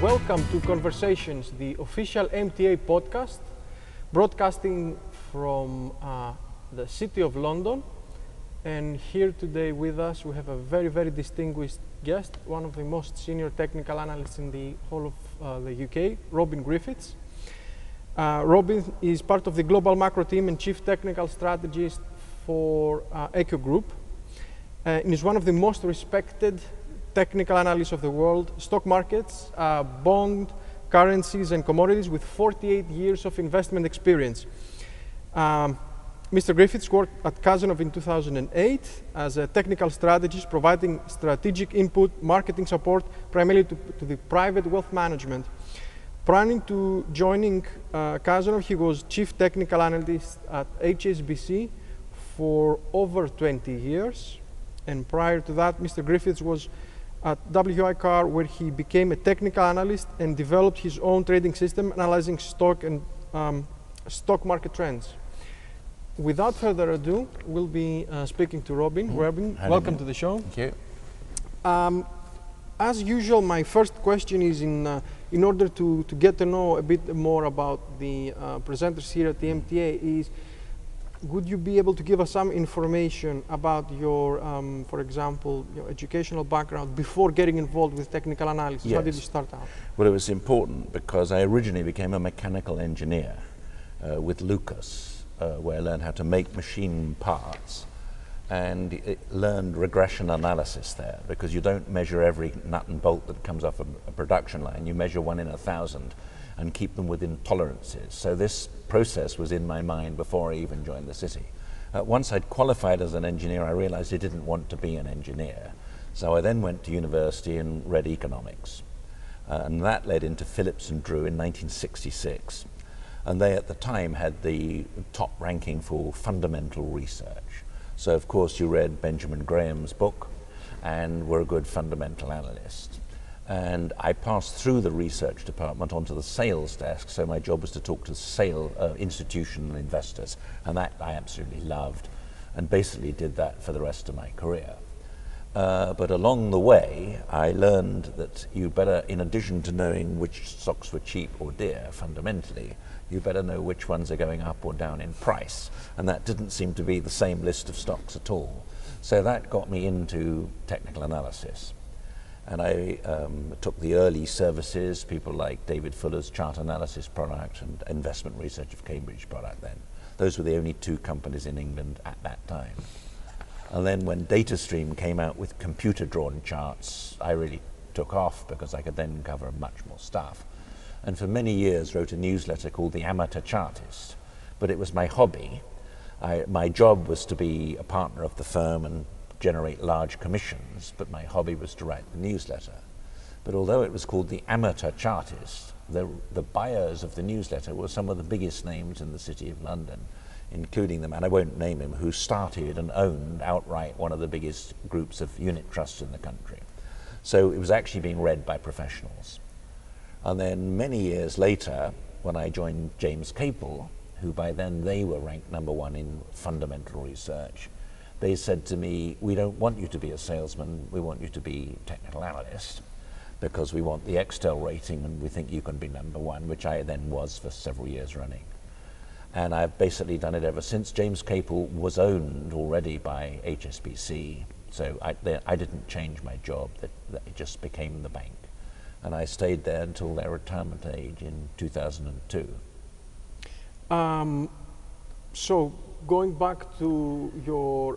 Welcome to Conversations, the official MTA podcast, broadcasting from the city of London. And here today with us we have a very, very distinguished guest, one of the most senior technical analysts in the whole of the UK, Robin Griffiths. Robin is part of the global macro team and chief technical strategist for Echo Group, and is one of the most respected technical analysts of the world, stock markets, bond, currencies and commodities with 48 years of investment experience. Mr. Griffiths worked at Kazanov in 2008 as a technical strategist, providing strategic input, marketing support, primarily to the private wealth management. Prior to joining Kazanov, he was chief technical analyst at HSBC for over 20 years. And prior to that, Mr. Griffiths was at WI Car, where he became a technical analyst and developed his own trading system, analyzing stock and stock market trends. Without further ado, we'll be speaking to Robin. Robin, welcome to the show. Thank you. As usual, my first question is in order to get to know a bit more about the presenters here at the MTA is, would you be able to give us some information about your, for example, your educational background before getting involved with technical analysis? Yes. How did you start out? Well, it was important because I originally became a mechanical engineer with Lucas, where I learned how to make machine parts, and learned regression analysis there, because you don't measure every nut and bolt that comes off a production line. You measure 1 in 1,000 and keep them within tolerances. So this process was in my mind before I even joined the city. Once I'd qualified as an engineer, I realized I didn't want to be an engineer. So I then went to university and read economics. And that led into Phillips and Drew in 1966. And they at the time had the top ranking for fundamental research. So of course you read Benjamin Graham's book and were a good fundamental analyst. And I passed through the research department onto the sales desk, so my job was to talk to institutional investors, and that I absolutely loved, and basically did that for the rest of my career. But along the way, I learned that you better, in addition to knowing which stocks were cheap or dear fundamentally, you better know which ones are going up or down in price, and that didn't seem to be the same list of stocks at all. So that got me into technical analysis. And I took the early services, people like David Fuller's chart analysis product and investment research of Cambridge product then. Those were the only 2 companies in England at that time. And then when DataStream came out with computer-drawn charts, I really took off because I could then cover much more stuff. And for many years wrote a newsletter called The Amateur Chartist. But it was my hobby. My job was to be a partner of the firm and generate large commissions, but my hobby was to write the newsletter. But although it was called The Amateur Chartist, the buyers of the newsletter were some of the biggest names in the City of London, including the man, I won't name him, who started and owned outright one of the biggest groups of unit trusts in the country. So it was actually being read by professionals. And then many years later, when I joined James Capel, who by then they were ranked #1 in fundamental research, they said to me, we don't want you to be a salesman, we want you to be technical analyst, because we want the Excel rating and we think you can be #1, which I then was for several years running. And I've basically done it ever since. James Capel was owned already by HSBC, so I didn't change my job, that it just became the bank. And I stayed there until their retirement age in 2002. So going back to your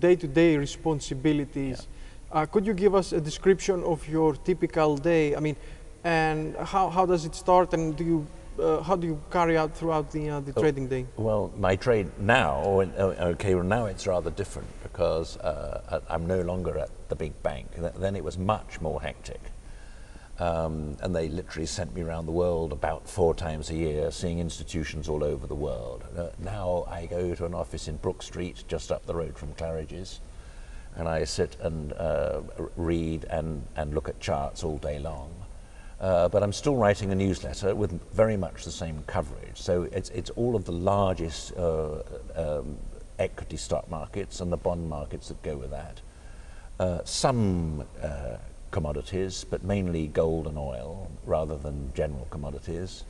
day-to-day responsibilities, could you give us a description of your typical day? I mean, and how does it start, and how do you carry out throughout the trading day? Well, my trade now, now it's rather different because I'm no longer at the big bank. Then it was much more hectic. And they literally sent me around the world about 4 times a year, seeing institutions all over the world. Now I go to an office in Brook Street, just up the road from Claridge's, and I sit and read and look at charts all day long. But I'm still writing a newsletter with very much the same coverage. So it's all of the largest equity stock markets and the bond markets that go with that. Some commodities, but mainly gold and oil rather than general commodities,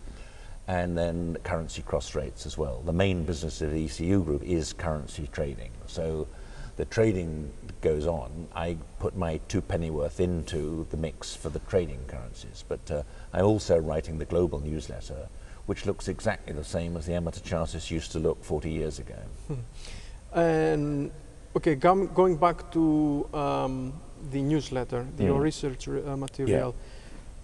and then currency cross rates as well. The main business of the ECU group is currency trading. So the trading goes on. I put my 2 pennyworth into the mix for the trading currencies, but I'm also writing the global newsletter, which looks exactly the same as the amateur chartist used to look 40 years ago. And okay, going back to the newsletter, your research material,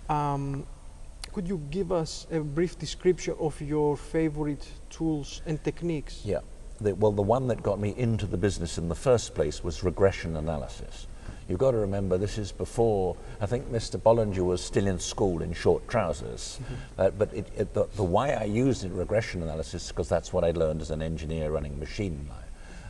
could you give us a brief description of your favorite tools and techniques? Yeah. Well, the one that got me into the business in the first place was regression analysis. You've got to remember, this is before, I think Mr. Bollinger was still in school in short trousers. But the why I used regression analysis, because that's what I learned as an engineer running machine line.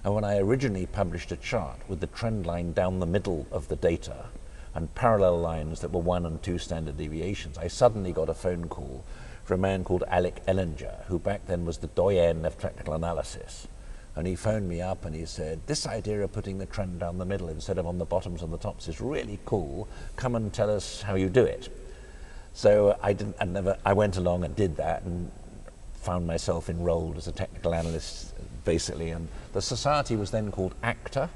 And when I originally published a chart with the trend line down the middle of the data and parallel lines that were 1 and 2 standard deviations, I suddenly got a phone call from a man called Alec Ellinger, who back then was the doyen of technical analysis. And he phoned me up and he said, this idea of putting the trend down the middle instead of on the bottoms and the tops is really cool. Come and tell us how you do it. So I went along and did that and found myself enrolled as a technical analyst, basically. And the society was then called IFTA,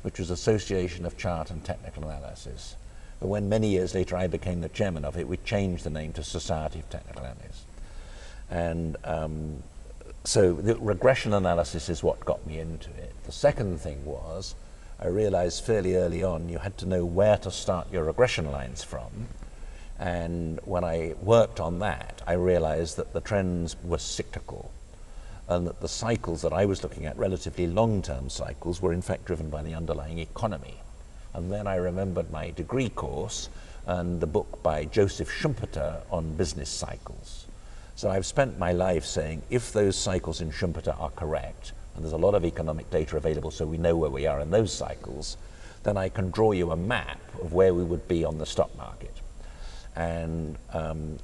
which was Association of Chart and Technical Analysis. But when many years later I became the chairman of it, we changed the name to Society of Technical Analysts. And so the regression analysis is what got me into it. The second thing was, I realized fairly early on you had to know where to start your regression lines from. And when I worked on that, I realized that the trends were cyclical and that the cycles that I was looking at, relatively long-term cycles, were in fact driven by the underlying economy. And then I remembered my degree course and the book by Joseph Schumpeter on business cycles. So I've spent my life saying, if those cycles in Schumpeter are correct, and there's a lot of economic data available so we know where we are in those cycles, then I can draw you a map of where we would be on the stock market. And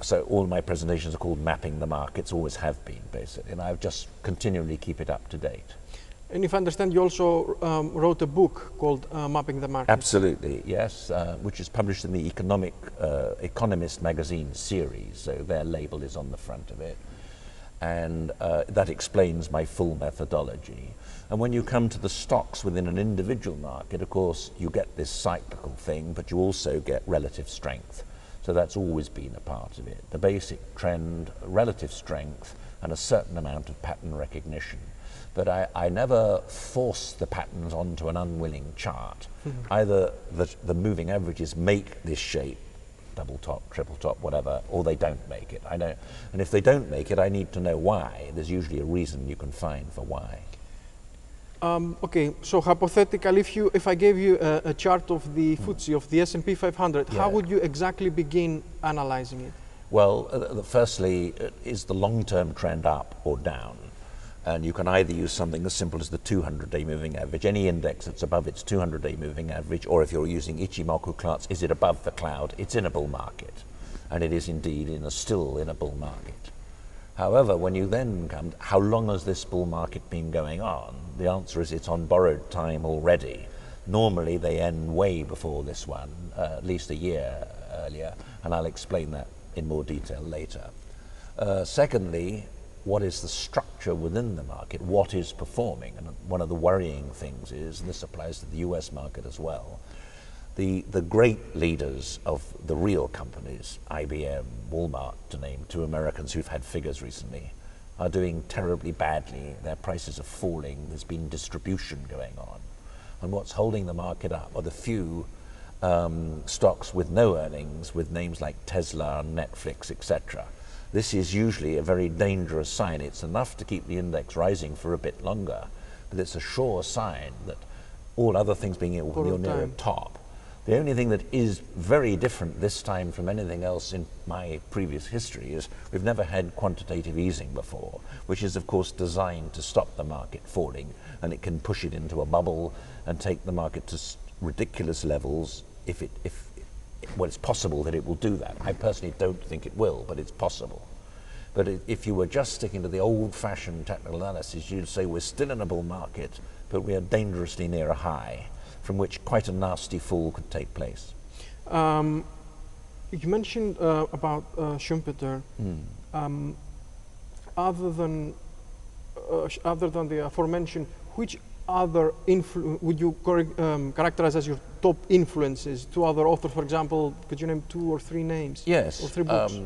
so all my presentations are called Mapping the Markets, always have been, basically, and I've just continually keep it up to date. And if I understand, you also wrote a book called Mapping the Market. Absolutely, yes, which is published in the Economist magazine series, so their label is on the front of it. And that explains my full methodology. And when you come to the stocks within an individual market, of course, you get this cyclical thing, but you also get relative strength. So that's always been a part of it. The basic trend, relative strength, and a certain amount of pattern recognition. But I never force the patterns onto an unwilling chart. Either the moving averages make this shape, double top, triple top, whatever, or they don't make it. And if they don't make it, I need to know why. There's usually a reason you can find for why. Okay, so hypothetically, if I gave you a chart of the FTSE, of the S&P 500, how would you exactly begin analyzing it? Well, firstly, is the long-term trend up or down? And you can either use something as simple as the 200-day moving average, any index that's above its 200-day moving average, or if you're using Ichimoku charts, is it above the cloud? It's in a bull market. And it is indeed still in a bull market. However, when you then come, how long has this bull market been going on? The answer is it's on borrowed time already. Normally they end way before this one, at least a year earlier, and I'll explain that in more detail later. Secondly, what is the structure within the market? What is performing? And one of the worrying things is, and this applies to the US market as well, the great leaders of the real companies, IBM, Walmart, to name 2 Americans who've had figures recently, are doing terribly badly. Their prices are falling. There's been distribution going on. And what's holding the market up are the few stocks with no earnings, with names like Tesla, Netflix, etc. This is usually a very dangerous sign. It's enough to keep the index rising for a bit longer, but it's a sure sign that all other things being equal, you're near a top. The only thing that is very different this time from anything else in my previous history is we've never had quantitative easing before, which is of course designed to stop the market falling, and it can push it into a bubble and take the market to ridiculous levels well, it's possible that it will do that. I personally don't think it will, but it's possible. But if you were just sticking to the old-fashioned technical analysis, you'd say we're still in a bull market, but we are dangerously near a high, from which quite a nasty fall could take place. You mentioned about Schumpeter. Other than the aforementioned, which other would you characterize as your top influences? Two other authors, for example, could you name 2 or 3 names? Yes. Or 3 books?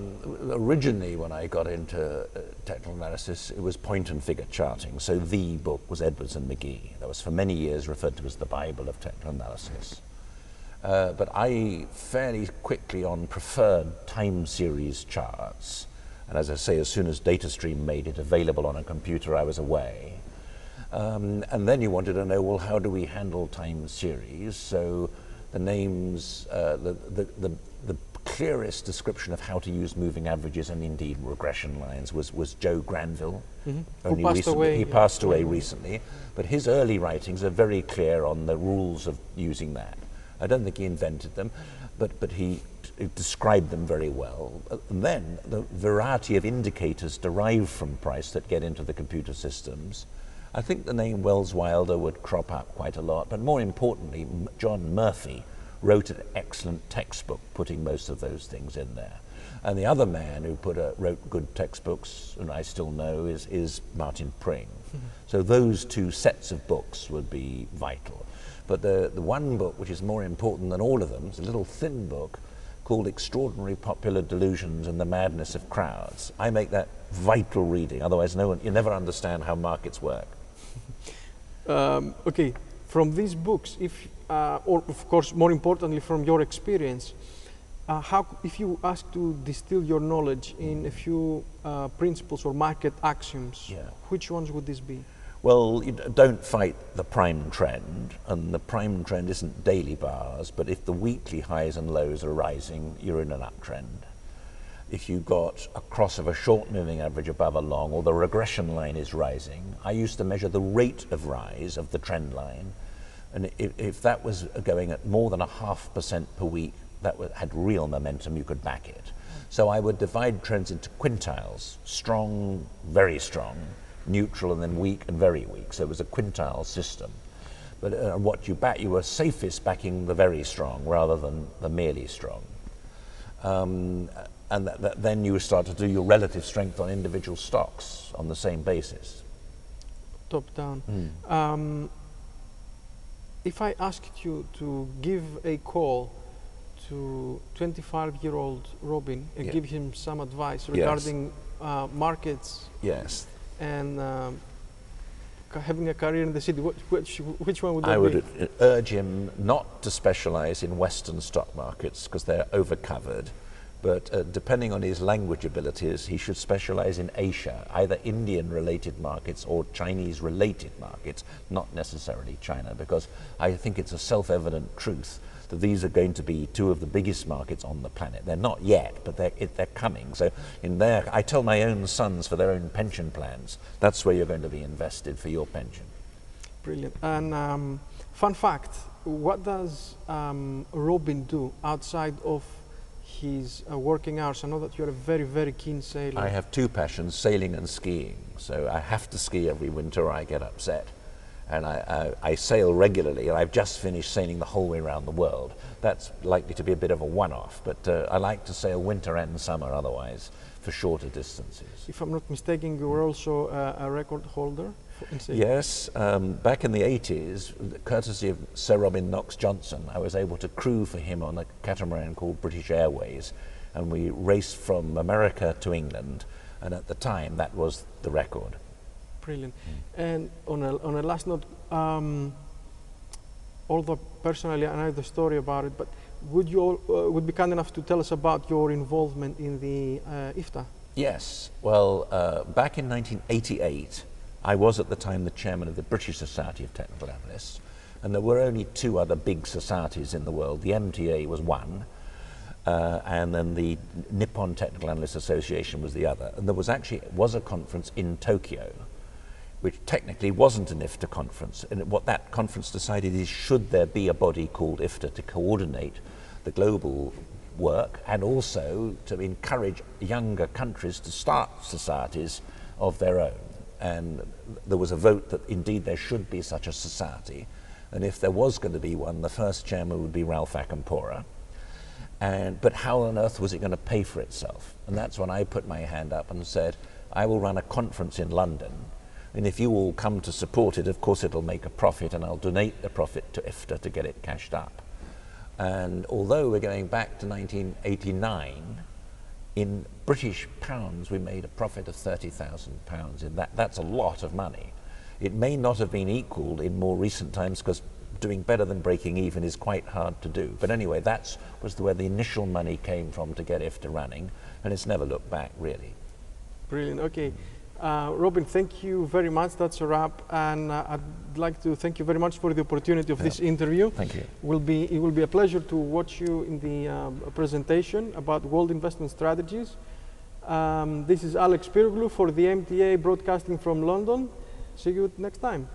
Originally, when I got into technical analysis, it was point and figure charting. So the book was Edwards and McGee. That was for many years referred to as the Bible of technical analysis. But I fairly quickly on preferred time series charts. And as I say, as soon as DataStream made it available on a computer, I was away. And then you wanted to know, well, how do we handle time series? So the names, the clearest description of how to use moving averages and indeed regression lines was Joe Granville. Who passed away. He passed away recently, but his early writings are very clear on the rules of using that. I don't think he invented them, but he described them very well. And then the variety of indicators derived from price that get into the computer systems. I think the name Wells Wilder would crop up quite a lot, but more importantly, John Murphy wrote an excellent textbook putting most of those things in there. And the other man who wrote good textbooks, and I still know, is Martin Pring. So those 2 sets of books would be vital. But the one book which is more important than all of them is a little thin book called Extraordinary Popular Delusions and the Madness of Crowds. I make that vital reading, otherwise you never understand how markets work. Okay, from these books, or of course more importantly from your experience, if you ask to distill your knowledge in a few principles or market axioms, which ones would this be? Well, you don't fight the prime trend, and the prime trend isn't daily bars, but if the weekly highs and lows are rising, you're in an uptrend. If you've got a cross of a short moving average above a long, or the regression line is rising, I used to measure the rate of rise of the trend line, and if that was going at more than 0.5% per week, that had real momentum, you could back it. So I would divide trends into quintiles: strong, very strong, neutral, and then weak and very weak. So it was a quintile system. But what you back, you were safest backing the very strong rather than the merely strong. And then you start to do your relative strength on individual stocks on the same basis. Top down. If I asked you to give a call to 25-year-old Robin and give him some advice regarding markets, and having a career in the city, which one would that be? I would urge him not to specialize in Western stock markets because they're overcovered, but depending on his language abilities, he should specialize in Asia, either Indian-related markets or Chinese-related markets, not necessarily China, because I think it's a self-evident truth that these are going to be 2 of the biggest markets on the planet. They're not yet, but they're coming. So I tell my own sons for their own pension plans, that's where you're going to be invested for your pension. Brilliant. And fun fact, what does Robin do outside of his working hours? I know that you're a very, very keen sailor. I have 2 passions, sailing and skiing. So I have to ski every winter or I get upset. And I sail regularly, and I've just finished sailing the whole way around the world. That's likely to be a bit of a one-off, but I like to sail winter and summer otherwise for shorter distances. If I'm not mistaken, you were also a record holder in sailing? Yes, back in the 80s, courtesy of Sir Robin Knox-Johnson, I was able to crew for him on a catamaran called British Airways, and we raced from America to England, and at the time that was the record. Brilliant. And on a last note, although personally I know the story about it, but would you would be kind enough to tell us about your involvement in the IFTA? Yes. Well, back in 1988, I was at the time the chairman of the British Society of Technical Analysts, and there were only 2 other big societies in the world. The MTA was one, and then the Nippon Technical Analysts Association was the other. And there was a conference in Tokyo, which technically wasn't an IFTA conference. And what that conference decided is, should there be a body called IFTA to coordinate the global work and also to encourage younger countries to start societies of their own. And there was a vote that indeed there should be such a society. And if there was going to be one, the first chairman would be Ralph Akampora. But how on earth was it going to pay for itself? And that's when I put my hand up and said, I will run a conference in London, and if you all come to support it, of course it'll make a profit, and I'll donate the profit to IFTA to get it cashed up. And although we're going back to 1989, in British pounds we made a profit of £30,000 in that. That's a lot of money. It may not have been equaled in more recent times, because doing better than breaking even is quite hard to do. But anyway, that was where the initial money came from to get IFTA running, and it's never looked back, really. Brilliant. Okay. Robin, thank you very much. That's a wrap. And I'd like to thank you very much for the opportunity of this interview. Thank you. It will be a pleasure to watch you in the presentation about world investment strategies. This is Alex Piroglu for the MTA broadcasting from London. See you next time.